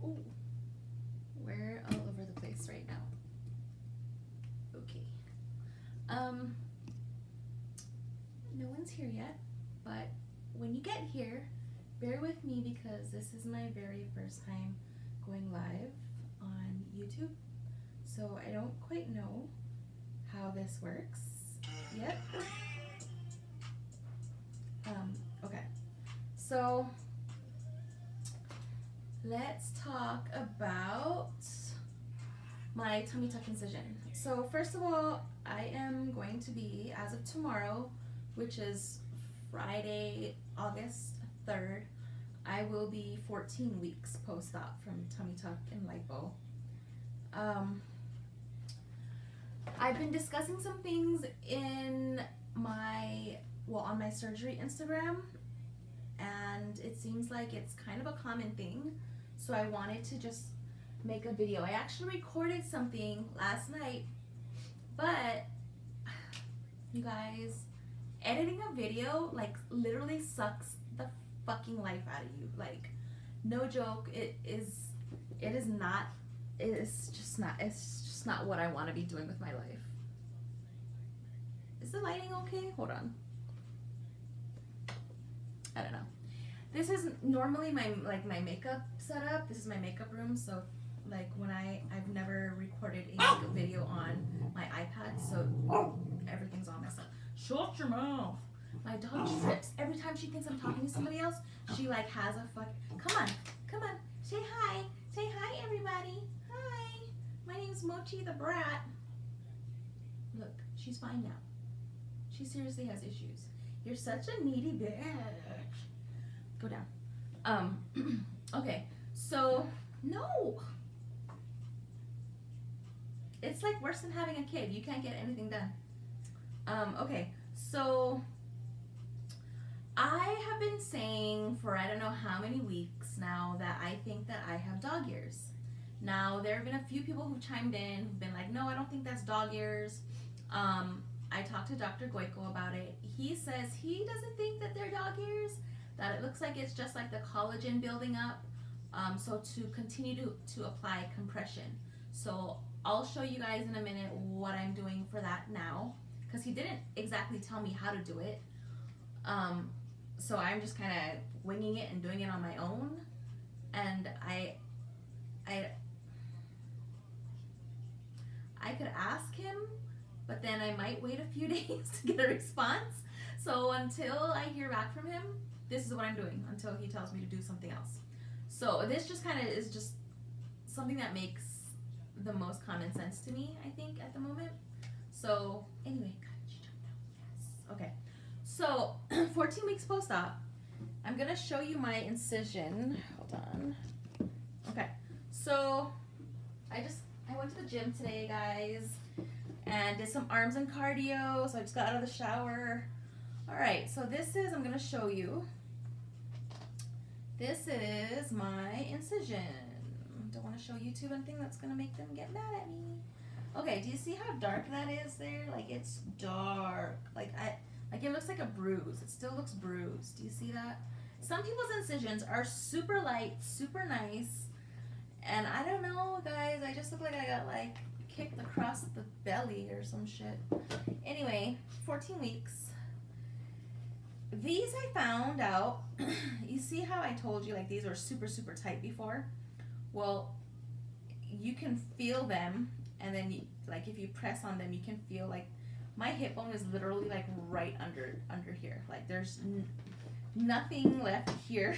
Ooh, we're all over the place right now. Okay. No one's here yet, but when you get here, bear with me because this is my very first time going live on YouTube. So I don't quite know how this works yet. Okay. So let's talk about my tummy tuck incision. So first of all, I am going to be, as of tomorrow, which is Friday, August 3rd, I will be 14 weeks post-op from tummy tuck and lipo. I've been discussing some things in on my surgery Instagram, and it seems like it's kind of a common thing, so I wanted to just make a video. I actually recorded something last night, but you guys, editing a video like literally sucks the fucking life out of you. Like, no joke, it's just not what I want to be doing with my life. Is the lighting okay? Hold on. I don't know. This is normally my makeup setup. This is my makeup room, so like when I've never recorded a makeup video on my iPad, so everything's all messed up. Shut your mouth. My dog trips every time she thinks I'm talking to somebody else. She like has a fuck. Come on, say hi, everybody. Hi, my name's Mochi the brat. Look, she's fine now. She seriously has issues. You're such a needy bitch. Go down. Okay, so no. It's like worse than having a kid. You can't get anything done. Okay, so I have been saying for I don't know how many weeks now that I think that I have dog ears. Now, there have been a few people who've chimed in who've been like, no, I don't think that's dog ears. I talked to Dr. Goico about it. He says he doesn't think that they're dog ears, that it looks like it's just like the collagen building up. So to continue to apply compression. So I'll show you guys in a minute what I'm doing for that now, because he didn't exactly tell me how to do it. So I'm just kind of winging it and doing it on my own. And I could ask him, but then I might wait a few days to get a response. So until I hear back from him, this is what I'm doing until he tells me to do something else. So this just kind of is just something that makes the most common sense to me, I think, at the moment. So anyway, God, she jumped out. Yes. Okay. So 14 weeks post-op, I'm gonna show you my incision. Hold on. Okay. So I went to the gym today, guys, and did some arms and cardio. So I just got out of the shower. All right. So I'm gonna show you. This is my incision. Don't want to show YouTube anything that's gonna make them get mad at me. Okay, do you see how dark that is there? Like, it's dark. Like it looks like a bruise. It still looks bruised. Do you see that? Some people's incisions are super light, super nice, and I don't know, guys. I just look like I got like kicked across the belly or some shit. Anyway, 14 weeks. These I found out, you see how I told you like these were super, super tight before? Well, you can feel them, and then you, like if you press on them, you can feel like my hip bone is literally like right under here. Like there's nothing left here,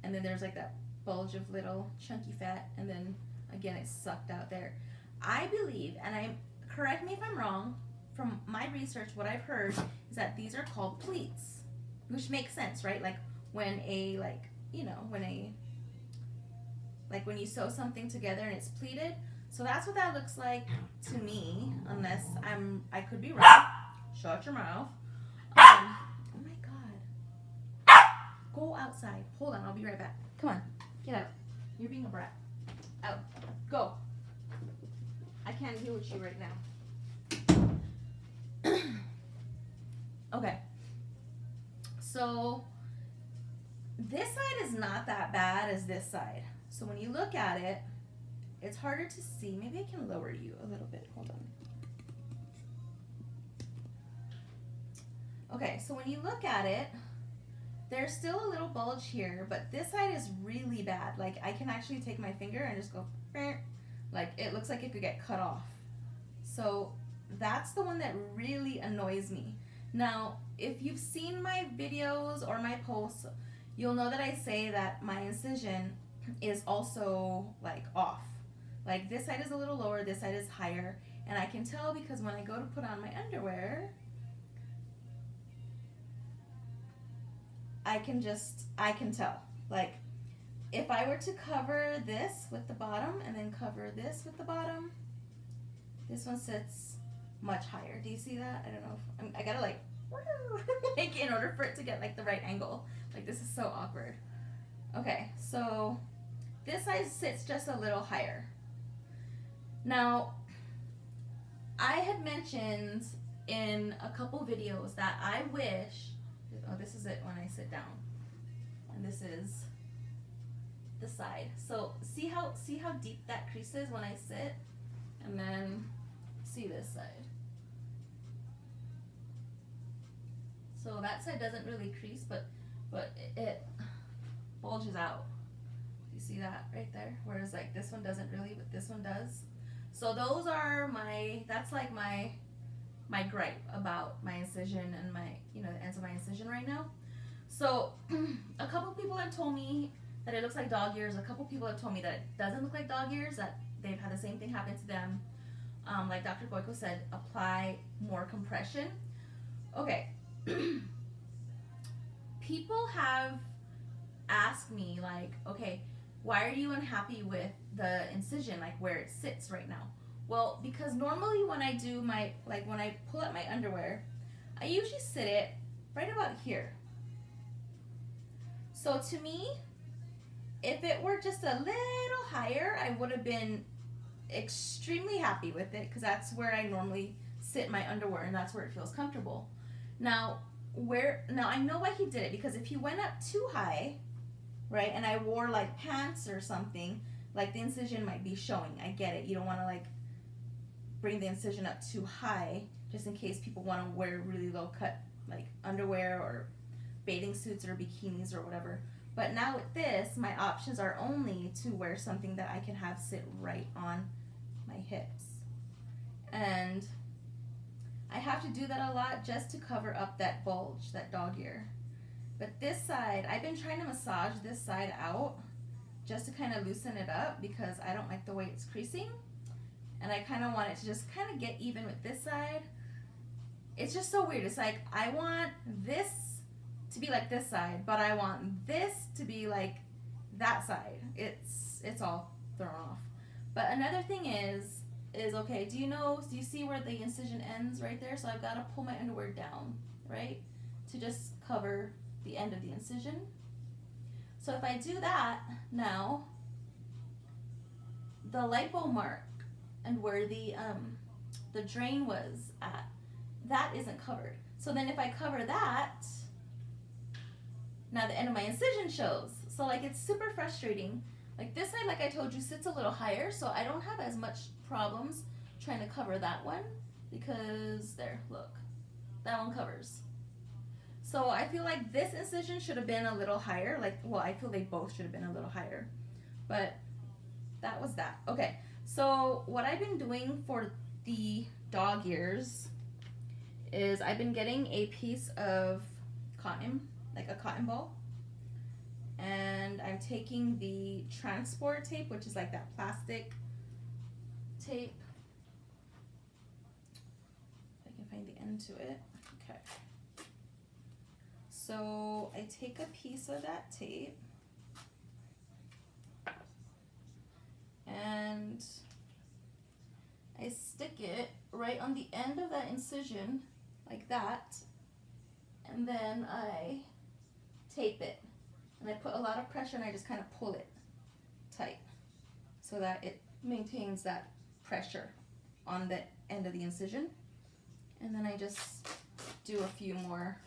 and then there's like that bulge of little chunky fat, and then again it's sucked out there. I believe, and correct me if I'm wrong, from my research, what I've heard is that these are called pleats, which makes sense, right? Like when when you sew something together and it's pleated. So that's what that looks like to me, unless I could be wrong. Shut your mouth. Oh my God. Go outside. Hold on, I'll be right back. Come on, get out. You're being a brat. Out. Go. I can't deal with you right now. Okay, so this side is not that bad as this side. So when you look at it, it's harder to see. Maybe I can lower you a little bit. Hold on. Okay, so when you look at it, there's still a little bulge here, but this side is really bad. Like, I can actually take my finger and just go, like, it looks like it could get cut off. So that's the one that really annoys me. Now, if you've seen my videos or my posts, you'll know that I say that my incision is also like off. Like, this side is a little lower, this side is higher, and I can tell because when I go to put on my underwear, I can tell. Like, if I were to cover this with the bottom and then cover this with the bottom, this one sits much higher. Do you see that? I don't know if I gotta like in order for it to get like the right angle. Like, this is so awkward. Okay, so this side sits just a little higher. Now, I had mentioned in a couple videos that I wish, oh, this is it when I sit down, and this is the side. So see how deep that crease is when I sit, and then see this side. So that side doesn't really crease, but it bulges out. You see that right there? Whereas like this one doesn't really, but this one does. So those are that's like my gripe about my incision and my, the ends of my incision right now. So a couple people have told me that it looks like dog ears. A couple people have told me that it doesn't look like dog ears, that they've had the same thing happen to them. Like Dr. Goiko said, apply more compression. Okay. People have asked me, like, okay, why are you unhappy with the incision, like where it sits right now? Well, because normally when I do when I pull up my underwear, I usually sit it right about here. So to me, if it were just a little higher, I would have been extremely happy with it, because that's where I normally sit my underwear and that's where it feels comfortable. Now I know why he did it, because if he went up too high, right, and I wore like pants or something, like the incision might be showing. I get it. You don't want to like bring the incision up too high, just in case people want to wear really low cut like underwear or bathing suits or bikinis or whatever. But now with this, my options are only to wear something that I can have sit right on my hips. And I have to do that a lot just to cover up that bulge, that dog ear. But this side, I've been trying to massage this side out just to kind of loosen it up, because I don't like the way it's creasing. And I kind of want it to just kind of get even with this side. It's just so weird. It's like, I want this to be like this side, but I want this to be like that side. It's all thrown off. But another thing is okay, do you see where the incision ends right there? So I've got to pull my underwear down, right, to just cover the end of the incision. So if I do that now, the lipo mark and where the drain was at, that isn't covered. So then if I cover that, now the end of my incision shows. So like, it's super frustrating. Like this side, like I told you, sits a little higher, so I don't have as much problems trying to cover that one, because there, look, that one covers. So I feel like this incision should have been a little higher. Like, well, I feel they both should have been a little higher, but that was that. Okay, so what I've been doing for the dog ears is I've been getting a piece of cotton, like a cotton ball, and I'm taking the transport tape, which is like that plastic tape. If I can find the end to it. Okay. So I take a piece of that tape and I stick it right on the end of that incision, like that, and then I tape it. And I put a lot of pressure and I just kind of pull it tight so that it maintains that pressure on the end of the incision. And then I just do a few more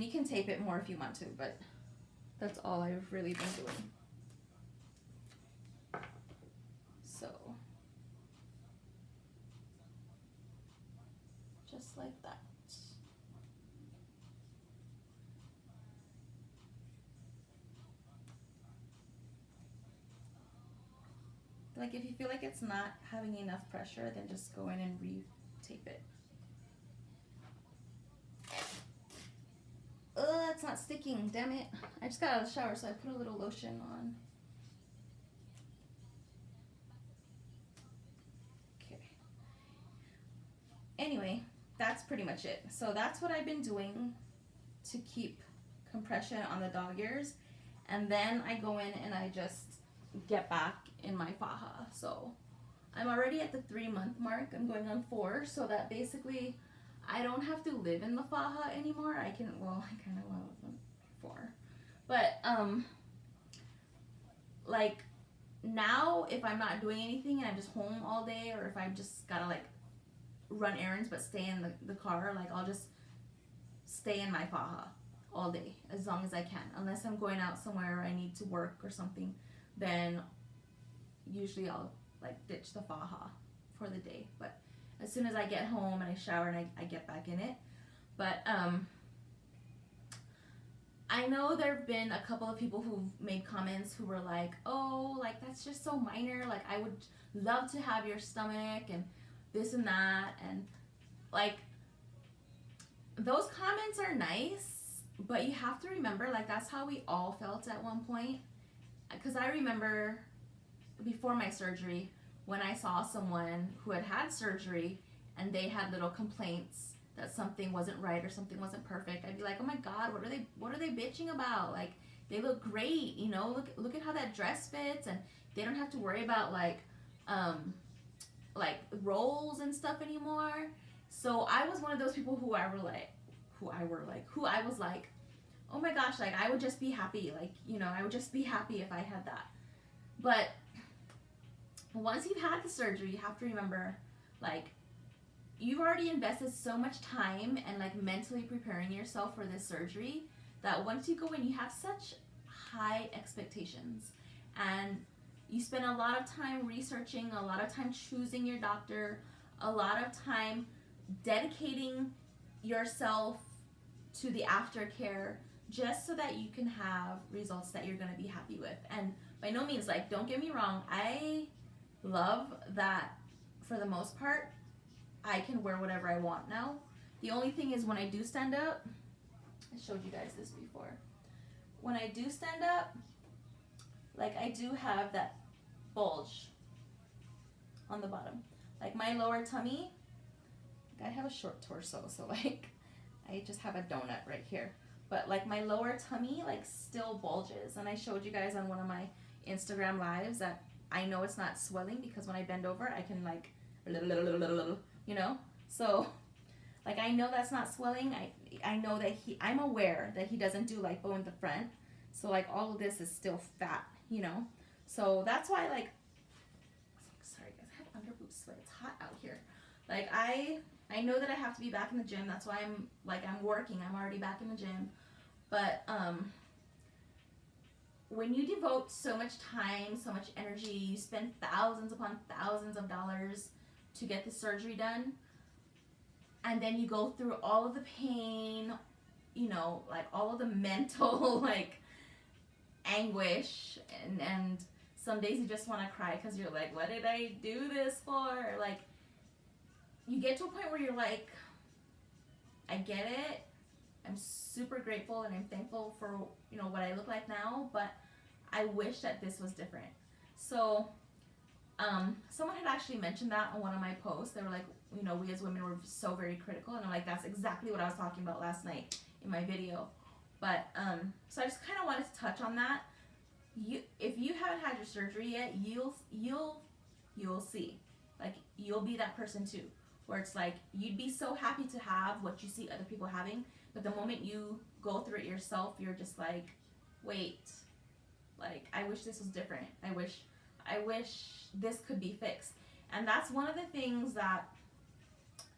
And you can tape it more if you want to, but that's all I've really been doing. So, just like that. Like if you feel like it's not having enough pressure, then just go in and re-tape it. Ugh, it's not sticking, damn it. I just got out of the shower, so I put a little lotion on. Okay. Anyway, that's pretty much it. So that's what I've been doing to keep compression on the dog ears. And then I go in and I just get back in my faja. So I'm already at the 3-month mark. I'm going on 4, so that basically I don't have to live in the faja anymore. I can, well, I kind of was before, but like now if I'm not doing anything and I'm just home all day, or if I've just gotta like run errands but stay in the car, like I'll just stay in my faja all day as long as I can, unless I'm going out somewhere or I need to work or something. Then usually I'll like ditch the faja for the day. But as soon as I get home and I shower and I get back in it. But I know there have been a couple of people who've made comments who were like, oh, like that's just so minor, like I would love to have your stomach and this and that, and like those comments are nice, but you have to remember, like that's how we all felt at one point. Because I remember before my surgery, when I saw someone who had had surgery and they had little complaints that something wasn't right or something wasn't perfect, I'd be like, oh my God, what are they bitching about? Like they look great, you know, look at how that dress fits, and they don't have to worry about like rolls and stuff anymore. So I was one of those people who I was like, oh my gosh, like I would just be happy, like, you know, I would just be happy if I had that. But once you've had the surgery, you have to remember, like, you've already invested so much time and like mentally preparing yourself for this surgery that once you go in, you have such high expectations, and you spend a lot of time researching, a lot of time choosing your doctor, a lot of time dedicating yourself to the aftercare, just so that you can have results that you're going to be happy with. And by no means, like, don't get me wrong, I love that for the most part I can wear whatever I want now. The only thing is when I do stand up, I showed you guys this before, when I do stand up, like I do have that bulge on the bottom, like my lower tummy, like I have a short torso, so like I just have a donut right here. But like my lower tummy like still bulges, and I showed you guys on one of my Instagram lives that I know it's not swelling because when I bend over I can like you know, so like I know that's not swelling. I know that I'm aware that he doesn't do lipo in the front, so like all of this is still fat, you know, so that's why, like, sorry guys, I have underboots, but it's hot out here. Like I know that I have to be back in the gym. That's why I'm working. I'm already back in the gym. But when you devote so much time, so much energy, you spend thousands upon thousands of dollars to get the surgery done, and then you go through all of the pain, you know, like all of the mental like anguish, and some days you just want to cry because you're like, what did I do this for? Like, you get to a point where you're like, I get it, I'm super grateful and I'm thankful for, you know, what I look like now, but I wish that this was different. So someone had actually mentioned that on one of my posts. They were like, you know, we as women were so very critical, and I'm like, that's exactly what I was talking about last night in my video. But so I just kind of wanted to touch on that. If you haven't had your surgery yet, you'll see, like, you'll be that person too, where it's like you'd be so happy to have what you see other people having, but the moment you go through it yourself, you're just like, wait, like I wish this was different. I wish this could be fixed. And that's one of the things that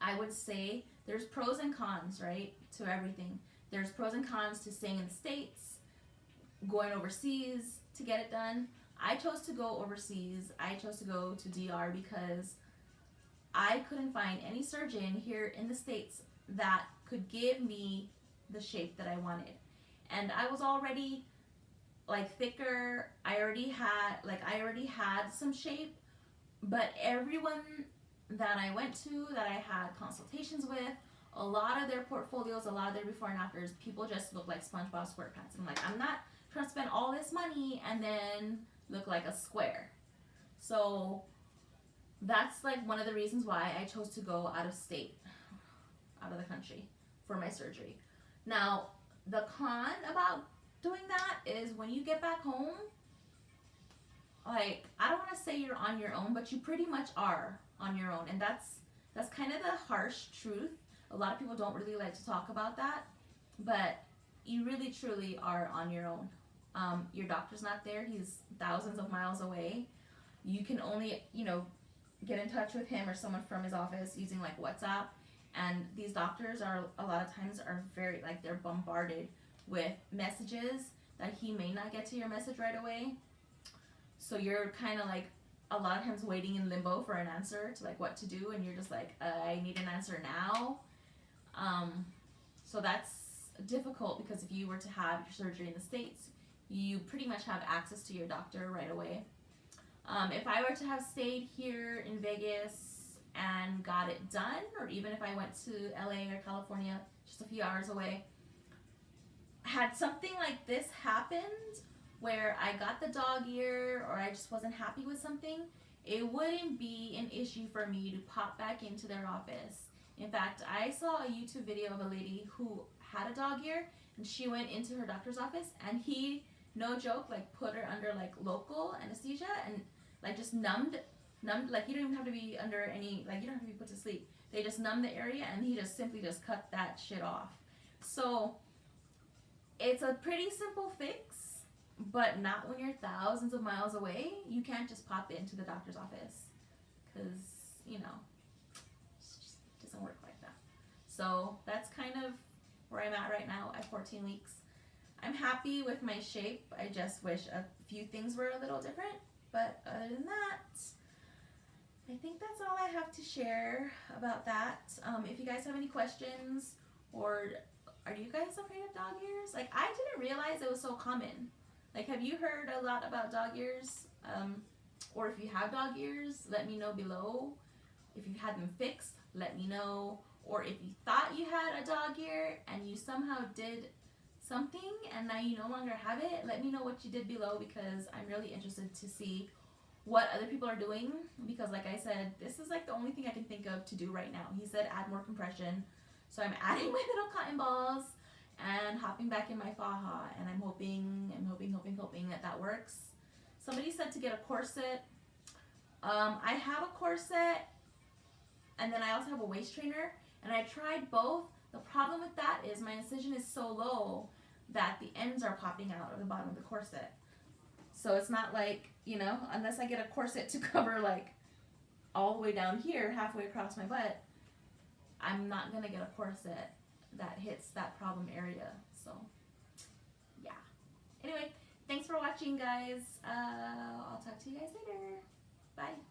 I would say, there's pros and cons, right, to everything. There's pros and cons to staying in the States, going overseas to get it done. I chose to go overseas. I chose to go to DR because I couldn't find any surgeon here in the States that could give me the shape that I wanted. And I was already like thicker. I already had some shape, but everyone that I went to, that I had consultations with, a lot of their portfolios, a lot of their before and afters, people just look like SpongeBob SquarePants. I'm like, I'm not trying to spend all this money and then look like a square. So that's like one of the reasons why I chose to go out of state, out of the country for my surgery. Now, the con about doing that is when you get back home, like, I don't want to say you're on your own, but you pretty much are on your own. And that's kind of the harsh truth. A lot of people don't really like to talk about that, but you really truly are on your own. Your doctor's not there. He's thousands of miles away. You can only, get in touch with him or someone from his office using like WhatsApp. And these doctors are a lot of times are very, like, they're bombarded with messages that he may not get to your message right away. So you're kind of like a lot of times waiting in limbo for an answer to like what to do, and you're just like, I need an answer now. So that's difficult because if you were to have your surgery in the States, you pretty much have access to your doctor right away. If I were to have stayed here in Vegas and got it done, or even if I went to LA or California, just a few hours away, had something like this happened where I got the dog ear or I just wasn't happy with something, it wouldn't be an issue for me to pop back into their office. In fact, I saw a YouTube video of a lady who had a dog ear, and she went into her doctor's office, and he, no joke, like put her under like local anesthesia and like just numbed, like you don't even have to be under any, like you don't have to be put to sleep. They just numb the area, and he just simply just cut that shit off. So it's a pretty simple fix, but not when you're thousands of miles away. You can't just pop into the doctor's office because, it just doesn't work like that. So that's kind of where I'm at right now at 14 weeks. I'm happy with my shape. I just wish a few things were a little different. But other than that, I think that's all I have to share about that. If you guys have any questions, or are you guys afraid of dog ears? Like, I didn't realize it was so common. Like, have you heard a lot about dog ears? Or if you have dog ears, let me know below. If you've had them fixed, let me know. Or if you thought you had a dog ear and you somehow did something and now you no longer have it, let me know what you did below, because I'm really interested to see what other people are doing, because like I said, this is like the only thing I can think of to do right now. He said add more compression, so I'm adding my little cotton balls and hopping back in my faja, and I'm hoping that works. Somebody said to get a corset. I have a corset, and then I also have a waist trainer, and I tried both. The problem with that is my incision is so low that the ends are popping out of the bottom of the corset. So it's not like, unless I get a corset to cover like all the way down here, halfway across my butt, I'm not going to get a corset that hits that problem area. So, yeah. Anyway, thanks for watching, guys. I'll talk to you guys later. Bye.